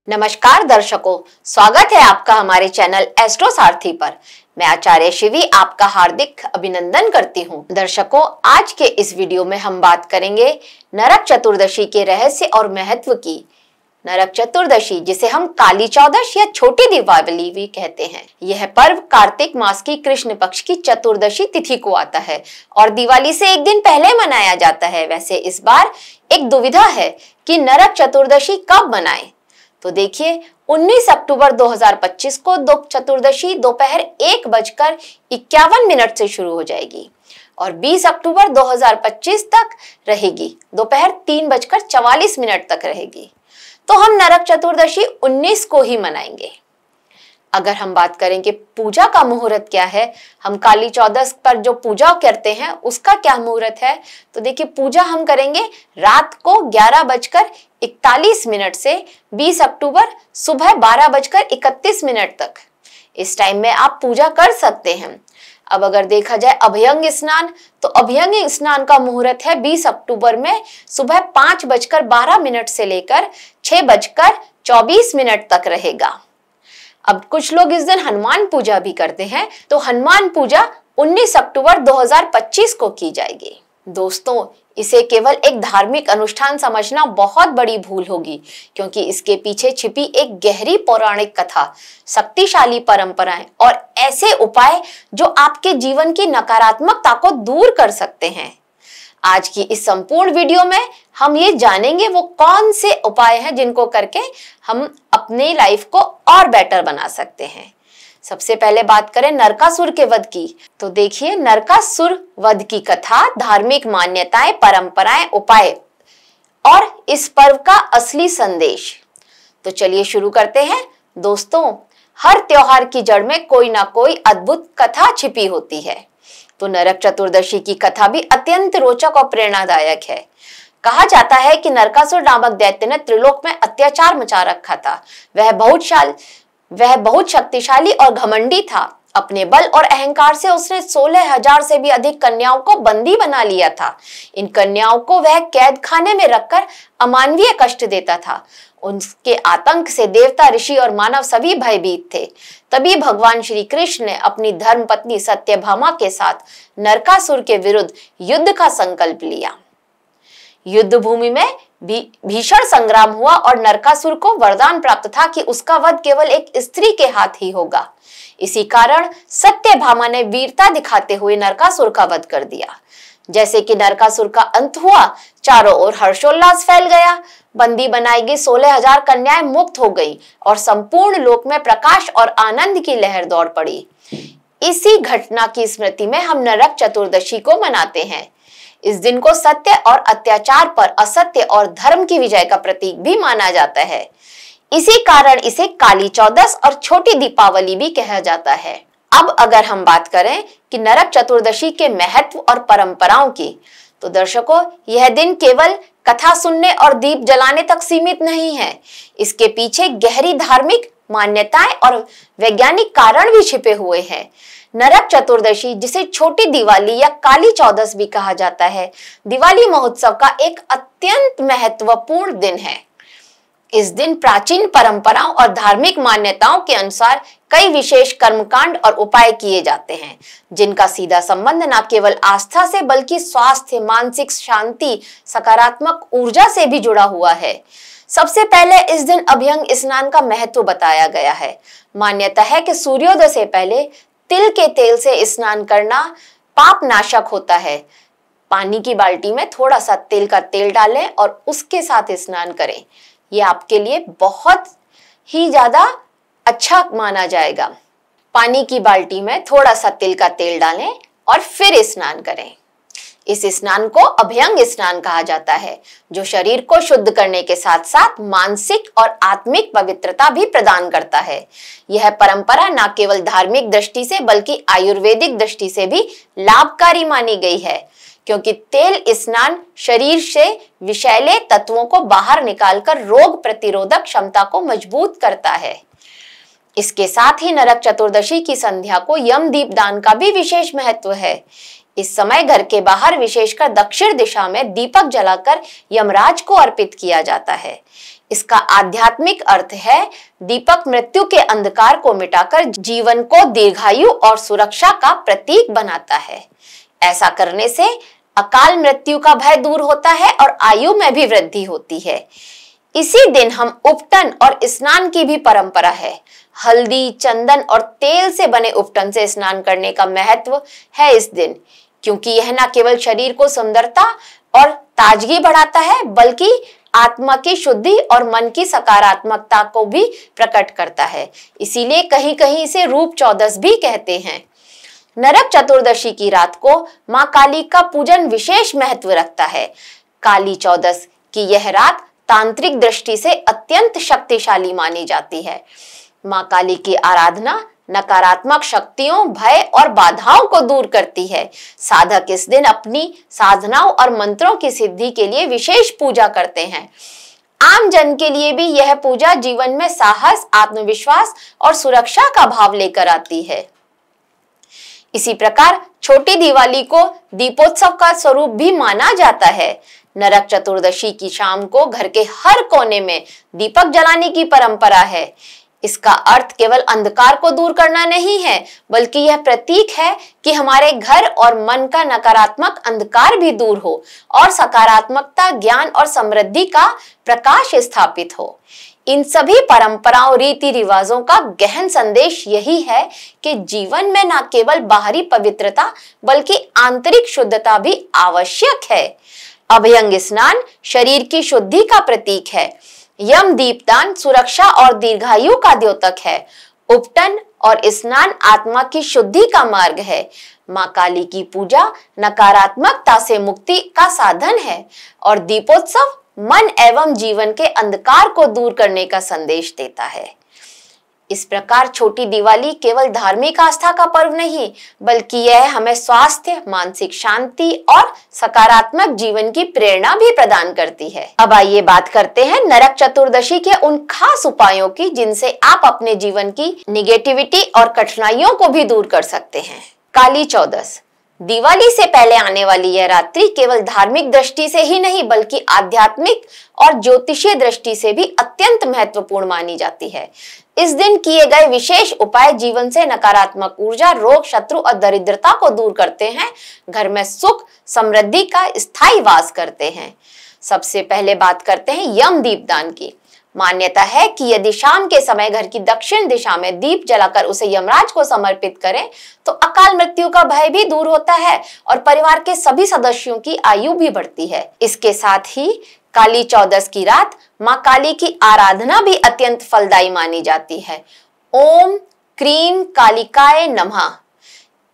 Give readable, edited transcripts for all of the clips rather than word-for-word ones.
नमस्कार दर्शकों, स्वागत है आपका हमारे चैनल एस्ट्रो सारथी पर। मैं आचार्य शिवी आपका हार्दिक अभिनंदन करती हूँ। दर्शकों, आज के इस वीडियो में हम बात करेंगे नरक चतुर्दशी के रहस्य और महत्व की। नरक चतुर्दशी, जिसे हम काली चौदश या छोटी दीपावली भी कहते हैं, यह पर्व कार्तिक मास की कृष्ण पक्ष की चतुर्दशी तिथि को आता है और दिवाली से एक दिन पहले मनाया जाता है। वैसे इस बार एक दुविधा है कि नरक चतुर्दशी कब मनाएं। तो देखिए, 19 अक्टूबर 2025 को चतुर्दशी दोपहर 1:51 से शुरू हो जाएगी और 20 अक्टूबर 2025 तक रहेगी, दोपहर 3:44 तक रहेगी। तो हम नरक चतुर्दशी 19 को ही मनाएंगे। अगर हम बात करें कि पूजा का मुहूर्त क्या है, हम काली चौदस पर जो पूजा करते हैं उसका क्या मुहूर्त है, तो देखिए पूजा हम करेंगे रात को 11:41 से 20 अक्टूबर सुबह 12:31 तक। इस टाइम में आप पूजा कर सकते हैं। अब अगर देखा जाए अभ्यंग स्नान, तो अभ्यंग स्नान का मुहूर्त है 20 अक्टूबर में सुबह 5:12 से लेकर 6:24 तक रहेगा। अब कुछ लोग इस दिन हनुमान पूजा भी करते हैं, तो हनुमान पूजा 19 अक्टूबर 2025 को की जाएगी। दोस्तों, इसे केवल एक धार्मिक अनुष्ठान समझना बहुत बड़ी भूल होगी, क्योंकि इसके पीछे छिपी एक गहरी पौराणिक कथा, शक्तिशाली परंपराएं और ऐसे उपाय जो आपके जीवन की नकारात्मकता को दूर कर सकते हैं। आज की इस संपूर्ण वीडियो में हम ये जानेंगे वो कौन से उपाय हैं जिनको करके हम अपनी लाइफ को और बेटर बना सकते हैं। सबसे पहले बात करें नरकासुर के वध की, तो देखिए नरकासुर वध की कथा, धार्मिक मान्यताएं, परंपराएं, उपाय और इस पर्व का असली संदेश। तो चलिए शुरू करते हैं। दोस्तों, हर त्योहार की जड़ में कोई ना कोई अद्भुत कथा छिपी होती है, तो नरक चतुर्दशी की कथा भी अत्यंत रोचक और प्रेरणादायक है। कहा जाता है कि नरकासुर नामक दैत्य ने त्रिलोक में अत्याचार मचा रखा था। वह बहुत शक्तिशाली और घमंडी था। अपने बल और अहंकार से उसने 16,000 से भी अधिक कन्याओं को बंदी बना लिया था। इन कन्याओं को वह कैद खाने में रखकर अमानवीय कष्ट देता था। उनके आतंक से देवता, ऋषि और मानव सभी भयभीत थे। तभी भगवान श्री कृष्ण ने अपनी धर्म पत्नी सत्यभामा के साथ नरकासुर के विरुद्ध युद्ध का संकल्प लिया। युद्ध भूमि में भीषण संग्राम हुआ और नरकासुर को वरदान प्राप्त था कि उसका वध केवल एक स्त्री के हाथ ही होगा। इसी कारण सत्यभामा ने वीरता दिखाते हुए नरकासुर का वध कर दिया। जैसे कि नरकासुर का अंत हुआ, चारों ओर हर्षोल्लास फैल गया। बंदी बनाई गई 16,000 कन्याएं मुक्त हो गई और संपूर्ण लोक में प्रकाश और आनंद की लहर दौड़ पड़ी। इसी घटना की स्मृति में हम नरक चतुर्दशी को मनाते हैं। इस दिन को सत्य और अत्याचार पर असत्य और धर्म की विजय का प्रतीक भी माना जाता है। इसी कारण इसे काली चौदस और छोटी दीपावली भी कहा जाता है। अब अगर हम बात करें कि नरक चतुर्दशी के महत्व और परंपराओं की, तो दर्शकों, यह दिन केवल कथा सुनने और दीप जलाने तक सीमित नहीं है। इसके पीछे गहरी धार्मिक मान्यताएं और वैज्ञानिक कारण भी छिपे हुए हैं। नरक चतुर्दशी, जिसे छोटी दिवाली या काली चौदस भी कहा जाता है, दिवाली महोत्सव का एक अत्यंत महत्वपूर्ण दिन है। इस दिन प्राचीन परंपराओं और धार्मिक मान्यताओं के अनुसार कई विशेष कर्मकांड और उपाय किए जाते हैं, जिनका सीधा संबंध न केवल आस्था से बल्कि स्वास्थ्य, मानसिक शांति, सकारात्मक ऊर्जा से भी जुड़ा हुआ है। सबसे पहले इस दिन अभ्यंग स्नान का महत्व बताया गया है। मान्यता है कि सूर्योदय से पहले तिल के तेल से स्नान करना पाप नाशक होता है। पानी की बाल्टी में थोड़ा सा तिल का तेल डालें और उसके साथ स्नान करें। ये आपके लिए बहुत ही ज्यादा अच्छा माना जाएगा। पानी की बाल्टी में थोड़ा सा तिल का तेल डालें और फिर स्नान करें। इस स्नान को अभ्यंग स्नान कहा जाता है, जो शरीर को शुद्ध करने के साथ साथ मानसिक और आत्मिक पवित्रता भी प्रदान करता है। यह परंपरा न केवल धार्मिक दृष्टि से बल्कि आयुर्वेदिक दृष्टि से भी लाभकारी मानी गई है, क्योंकि तेल स्नान शरीर से विषैले तत्वों को बाहर निकालकर रोग प्रतिरोधक क्षमता को मजबूत करता है। इसके साथ ही नरक चतुर्दशी की संध्या को यम दीप दान का भी विशेष महत्व है। इस समय घर के बाहर विशेषकर दक्षिण दिशा में दीपक जलाकर यमराज को अर्पित किया जाता है। इसका आध्यात्मिक अर्थ है दीपक मृत्यु के अंधकार को मिटाकर जीवन को दीर्घायु और सुरक्षा का प्रतीक बनाता है। ऐसा करने से अकाल मृत्यु का भय दूर होता है और आयु में भी वृद्धि होती है। इसी दिन हम उपटन और स्नान की भी परंपरा है। हल्दी, चंदन और तेल से बने उपटन से स्नान करने का महत्व है इस दिन, क्योंकि यह न केवल शरीर को सुंदरता और ताजगी बढ़ाता है बल्कि आत्मा की शुद्धि और मन की सकारात्मकता को भी प्रकट करता है। इसीलिए कहीं कहीं इसे रूप चौदस भी कहते हैं। नरक चतुर्दशी की रात को मां काली का पूजन विशेष महत्व रखता है। काली चौदस की यह रात तांत्रिक दृष्टि से अत्यंत शक्तिशाली मानी जाती है। मां काली की आराधना नकारात्मक शक्तियों, भय और बाधाओं को दूर करती है। साधक इस दिन अपनी साधनाओं और मंत्रों की सिद्धि के लिए विशेष पूजा करते हैं। आम जन के लिए भी यह पूजा जीवन में साहस, आत्मविश्वास और सुरक्षा का भाव लेकर आती है। इसी प्रकार छोटी दिवाली को दीपोत्सव का स्वरूप भी माना जाता है। नरक चतुर्दशी की शाम को घर के हर कोने में दीपक जलाने की परंपरा है। इसका अर्थ केवल अंधकार को दूर करना नहीं है, बल्कि यह प्रतीक है कि हमारे घर और मन का नकारात्मक अंधकार भी दूर हो और सकारात्मकता, ज्ञान और समृद्धि का प्रकाश स्थापित हो। इन सभी परंपराओं, रीति रिवाजों का गहन संदेश यही है कि जीवन में न केवल बाहरी पवित्रता बल्कि आंतरिक शुद्धता भी आवश्यक है। अभ्यंग स्नान शरीर की शुद्धि का प्रतीक है। यम दीपदान सुरक्षा और दीर्घायु का द्योतक है। उपटन और स्नान आत्मा की शुद्धि का मार्ग है। मां काली की पूजा नकारात्मकता से मुक्ति का साधन है और दीपोत्सव मन एवं जीवन के अंधकार को दूर करने का संदेश देता है। इस प्रकार छोटी दिवाली केवल धार्मिक आस्था का पर्व नहीं, बल्कि यह हमें स्वास्थ्य, मानसिक शांति और सकारात्मक जीवन की प्रेरणा भी प्रदान करती है। अब आइए बात करते हैं नरक चतुर्दशी के उन खास उपायों की जिनसे आप अपने जीवन की निगेटिविटी और कठिनाइयों को भी दूर कर सकते हैं। काली चौदस दिवाली से पहले आने वाली यह रात्रि केवल धार्मिक दृष्टि से ही नहीं बल्कि आध्यात्मिक और ज्योतिषीय दृष्टि से भी अत्यंत महत्वपूर्ण मानी जाती है। इस दिन किए गए विशेष उपाय जीवन से नकारात्मक ऊर्जा, रोग, शत्रु और दरिद्रता को दूर करते हैं, घर में सुख समृद्धि का स्थायी वास करते हैं। सबसे पहले बात करते हैं यम दीपदान की। मान्यता है कि यदि शाम के समय घर की दक्षिण दिशा में दीप जलाकर उसे यमराज को समर्पित करें तो अकाल मृत्यु का भय भी दूर होता है और परिवार के सभी सदस्यों की आयु भी बढ़ती है। इसके साथ ही काली चौदस की रात मां काली की आराधना भी अत्यंत फलदायी मानी जाती है। ओम क्रीम कालिकाय नमः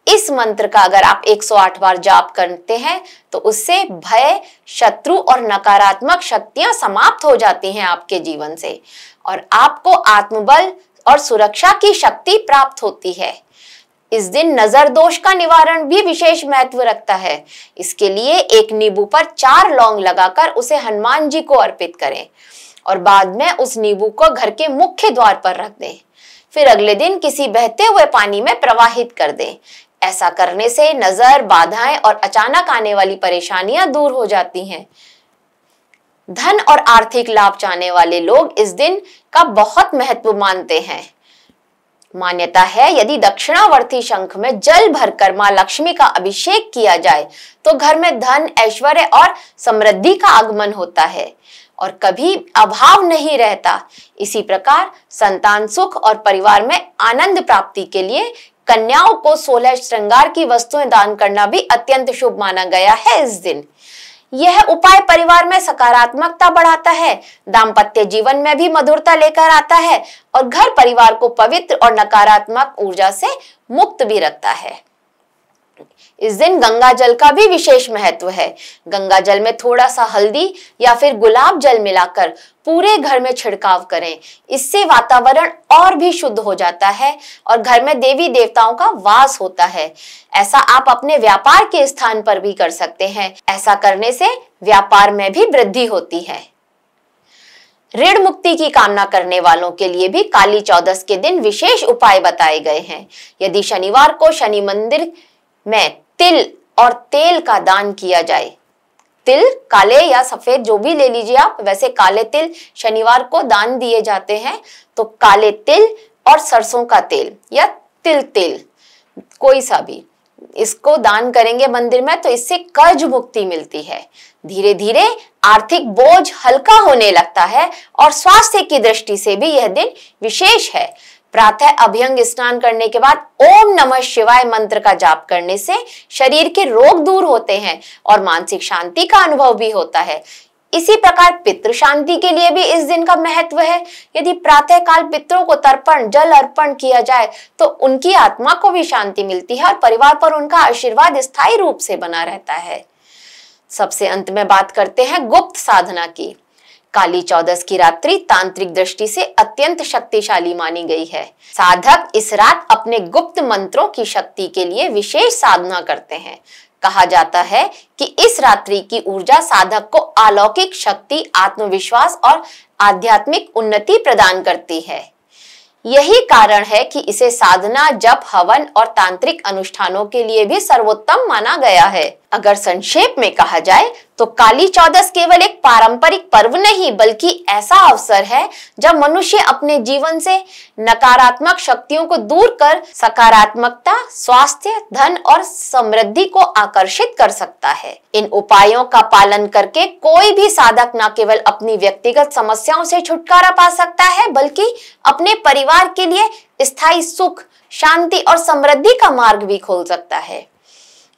इस मंत्र का अगर आप 108 बार जाप करते हैं तो उससे भय, शत्रु और नकारात्मक शक्तियां समाप्त हो जाती हैं आपके जीवन से और आपको आत्मबल और सुरक्षा की शक्ति प्राप्त होती है। इस दिन नजर दोष का निवारण भी विशेष महत्व रखता है। इसके लिए एक नींबू पर 4 लौंग लगाकर उसे हनुमान जी को अर्पित करें और बाद में उस नींबू को घर के मुख्य द्वार पर रख दें। फिर अगले दिन किसी बहते हुए पानी में प्रवाहित कर दें। ऐसा करने से नजर, बाधाएं और अचानक आने वाली परेशानियां दूर हो जाती हैं। धन और आर्थिक लाभ चाहने वाले लोग इस दिन का बहुत महत्व मानते हैं। मान्यता है यदि दक्षिणावर्ती शंख में जल भरकर मां लक्ष्मी का अभिषेक किया जाए तो घर में धन, ऐश्वर्य और समृद्धि का आगमन होता है और कभी अभाव नहीं रहता। इसी प्रकार संतान सुख और परिवार में आनंद प्राप्ति के लिए कन्याओं को 16 श्रृंगार की वस्तुएं दान करना भी अत्यंत शुभ माना गया है। इस दिन यह उपाय परिवार में सकारात्मकता बढ़ाता है, दाम्पत्य जीवन में भी मधुरता लेकर आता है और घर परिवार को पवित्र और नकारात्मक ऊर्जा से मुक्त भी रखता है। इस दिन गंगा जल का भी विशेष महत्व है। गंगा जल में थोड़ा सा हल्दी या फिर गुलाब जल मिलाकर पूरे घर में छिड़काव करें। इससे वातावरण और भी शुद्ध हो जाता है और घर में देवी देवताओं का वास होता है। ऐसा आप अपने व्यापार के स्थान पर भी कर सकते हैं। ऐसा करने से व्यापार में भी वृद्धि होती है। ऋण मुक्ति की कामना करने वालों के लिए भी काली चौदस के दिन विशेष उपाय बताए गए हैं। यदि शनिवार को शनि मंदिर में तिल और तेल का दान किया जाए। तिल काले या सफेद जो भी ले लीजिए आप, वैसे काले तिल शनिवार को दान दिए जाते हैं, तो काले तिल और सरसों का तेल या तिल तेल कोई सा भी, इसको दान करेंगे मंदिर में तो इससे कर्ज मुक्ति मिलती है। धीरे धीरे आर्थिक बोझ हल्का होने लगता है और स्वास्थ्य की दृष्टि से भी यह दिन विशेष है। प्रातः अभ्यंग स्नान करने के बाद ओम नमः शिवाय मंत्र का जाप करने से शरीर के रोग दूर होते हैं और मानसिक शांति का अनुभव भी होता है। इसी प्रकार पितृ शांति के लिए भी इस दिन का महत्व है। यदि प्रातः काल पितरों को तर्पण जल अर्पण किया जाए तो उनकी आत्मा को भी शांति मिलती है और परिवार पर उनका आशीर्वाद स्थायी रूप से बना रहता है। सबसे अंत में बात करते हैं गुप्त साधना की। काली चौदस की रात्रि तांत्रिक दृष्टि से अत्यंत शक्तिशाली मानी गई है। साधक इस रात अपने गुप्त मंत्रों की शक्ति के लिए विशेष साधना करते हैं। कहा जाता है कि इस रात्रि की ऊर्जा साधक को अलौकिक शक्ति, आत्मविश्वास और आध्यात्मिक उन्नति प्रदान करती है। यही कारण है कि इसे साधना, जप, हवन और तांत्रिक अनुष्ठानों के लिए भी सर्वोत्तम माना गया है। अगर संक्षेप में कहा जाए तो काली चौदस केवल एक पारंपरिक पर्व नहीं बल्कि ऐसा अवसर है जब मनुष्य अपने जीवन से नकारात्मक शक्तियों को दूर कर सकारात्मकता, स्वास्थ्य, धन और समृद्धि को आकर्षित कर सकता है। इन उपायों का पालन करके कोई भी साधक न केवल अपनी व्यक्तिगत समस्याओं से छुटकारा पा सकता है बल्कि अपने परिवार के लिए स्थायी सुख, शांति और समृद्धि का मार्ग भी खोल सकता है।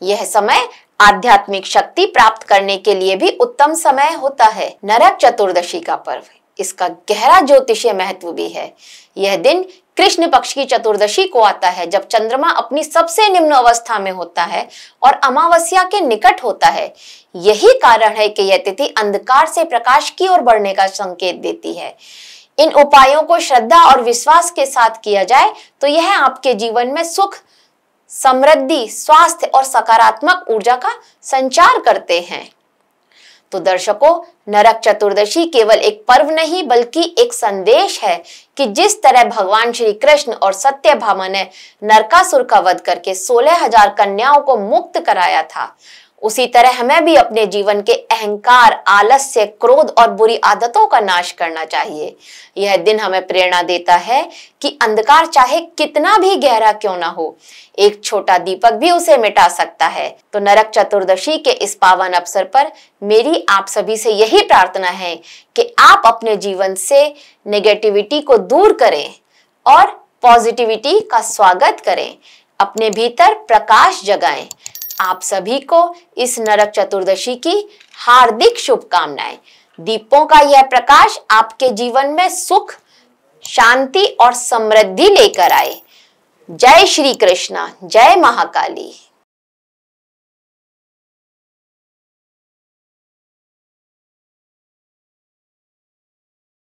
यह समय आध्यात्मिक शक्ति प्राप्त करने के लिए भी उत्तम समय होता है। नरक चतुर्दशी का पर्व, इसका गहरा ज्योतिषीय महत्व भी है। यह दिन कृष्ण पक्ष की चतुर्दशी को आता है जब चंद्रमा अपनी सबसे निम्न अवस्था में होता है और अमावस्या के निकट होता है। यही कारण है कि यह तिथि अंधकार से प्रकाश की ओर बढ़ने का संकेत देती है। इन उपायों को श्रद्धा और विश्वास के साथ किया जाए तो यह आपके जीवन में सुख, समृद्धि, स्वास्थ्य और सकारात्मक ऊर्जा का संचार करते हैं। तो दर्शकों, नरक चतुर्दशी केवल एक पर्व नहीं बल्कि एक संदेश है कि जिस तरह भगवान श्री कृष्ण और सत्यभामा ने नरकासुर का वध करके 16,000 कन्याओं को मुक्त कराया था, उसी तरह हमें भी अपने जीवन के अहंकार, आलस्य, क्रोध और बुरी आदतों का नाश करना चाहिए। यह दिन हमें प्रेरणा देता है कि अंधकार चाहे कितना भी गहरा क्यों ना हो, एक छोटा दीपक भी उसे मिटा सकता है। तो नरक चतुर्दशी के इस पावन अवसर पर मेरी आप सभी से यही प्रार्थना है कि आप अपने जीवन से नेगेटिविटी को दूर करें और पॉजिटिविटी का स्वागत करें, अपने भीतर प्रकाश जगाएं। आप सभी को इस नरक चतुर्दशी की हार्दिक शुभकामनाएं। दीपों का यह प्रकाश आपके जीवन में सुख, शांति और समृद्धि लेकर आए। जय श्री कृष्णा, जय महाकाली।